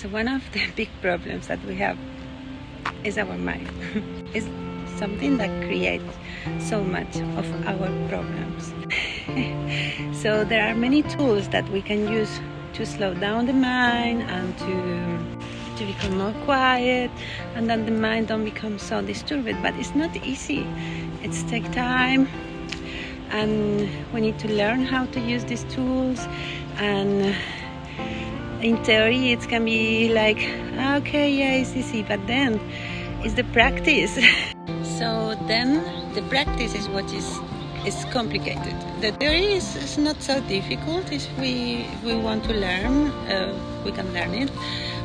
So one of the big problems that we have is our mind. It's something that creates so much of our problems. So there are many tools that we can use to slow down the mind and to become more quiet, and then the mind don't become so disturbed. But it's not easy. It's take time, and we need to learn how to use these tools. And in theory it can be like, okay, yeah, it's easy, but then it's the practice. So then the practice is what is complicated. The theory is not so difficult. If we want to learn, we can learn it.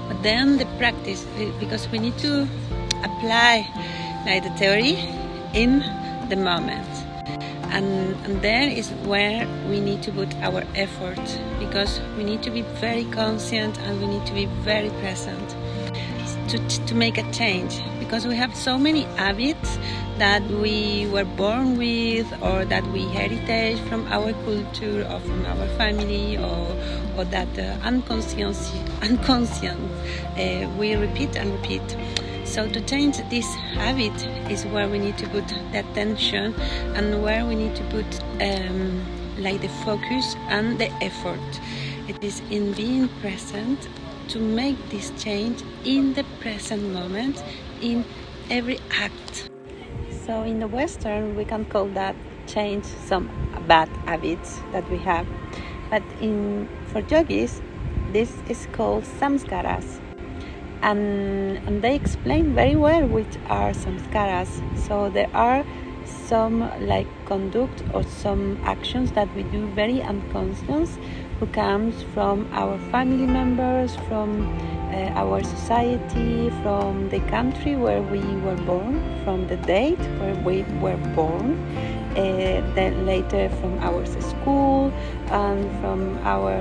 But then the practice, because we need to apply like the theory in the moment. And there is where we need to put our effort, because we need to be very conscient and we need to be very present to make a change, because we have so many habits that we were born with, or that we heritage from our culture or from our family, or that unconscient we repeat and repeat. So to change this habit is where we need to put the attention, and where we need to put like the focus and the effort. It is in being present to make this change in the present moment, in every act. So in the Western, we can call that change some bad habits that we have. But for yogis, this is called samskaras. And they explain very well which are samskaras. So there are some like conduct or some actions that we do very unconscious, who comes from our family members, from our society, from the country where we were born, from the date where we were born, then later from our school, and from our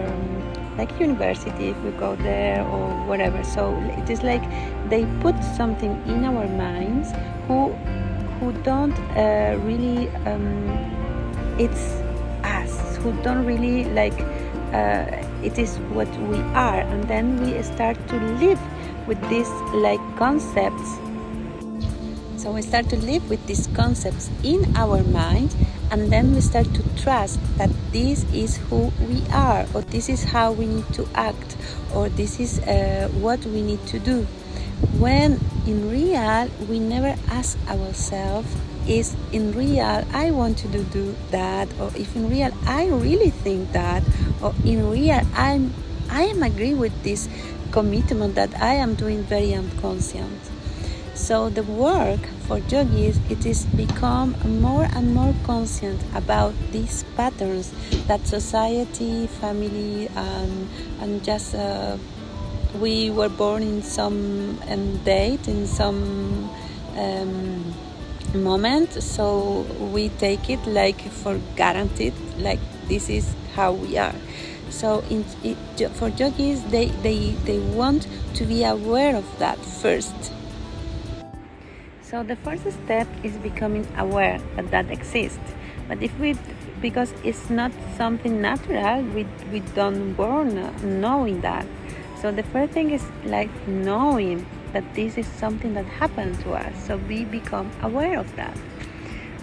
like university if we go there, or whatever. So it is like they put something in our minds who don't really it's us, who don't really like it is what we are, and then we start to live with these like concepts. So we start to live with these concepts in our mind, and then we start to trust that this is who we are, or this is how we need to act, or this is what we need to do. When in real, we never ask ourselves, is in real I want to do that, or if in real I really think that, or in real I am agree with this commitment that I am doing very unconscient. So the work for yogis, it is become more and more conscient about these patterns that society, family, and just we were born in some date, in some moment, so we take it like for guaranteed, like this is how we are. So for yogis, they want to be aware of that first. So the first step is becoming aware that exists. But because it's not something natural, we don't born knowing that. So the first thing is like knowing that this is something that happened to us. So we become aware of that.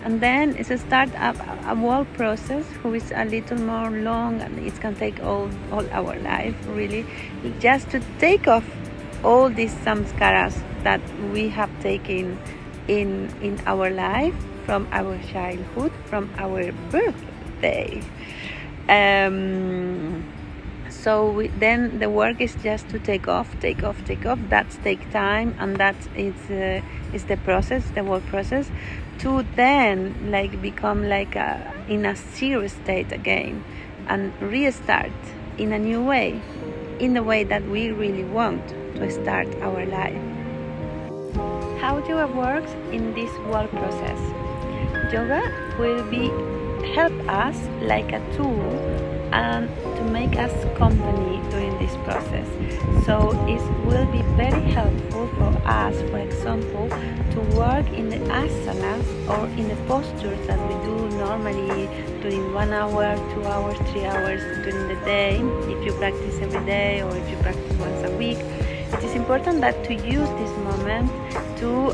And then it's a start a whole process, who is a little more long, and it can take all our life, really, just to take off all these samskaras that we have taken in our life from our childhood, from our birthday. So then the work is just to take off. That's take time, and that is the process, the whole process, to then like become like in a zero state again, and restart in a new way, in the way that we really want to start our life. How yoga works in this whole process? Yoga will help us like a tool, and to make us company during this process. So it will be very helpful for us, for example, to work in the asanas or in the postures that we do normally during 1 hour, 2 hours, 3 hours during the day, if you practice every day or if you practice once a week. important that to use this moment to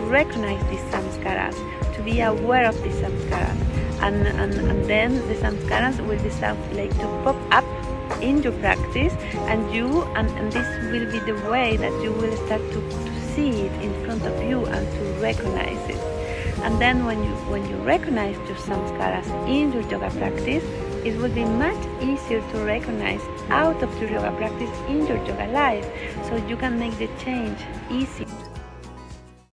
recognize these samskaras, to be aware of these samskaras, and then the samskaras will start like to pop up in your practice, and this will be the way that you will start to see it in front of you and to recognize it. And then when you recognize your samskaras in your yoga practice, it will be much easier to recognize out of your yoga practice in your yoga life, so you can make the change easy.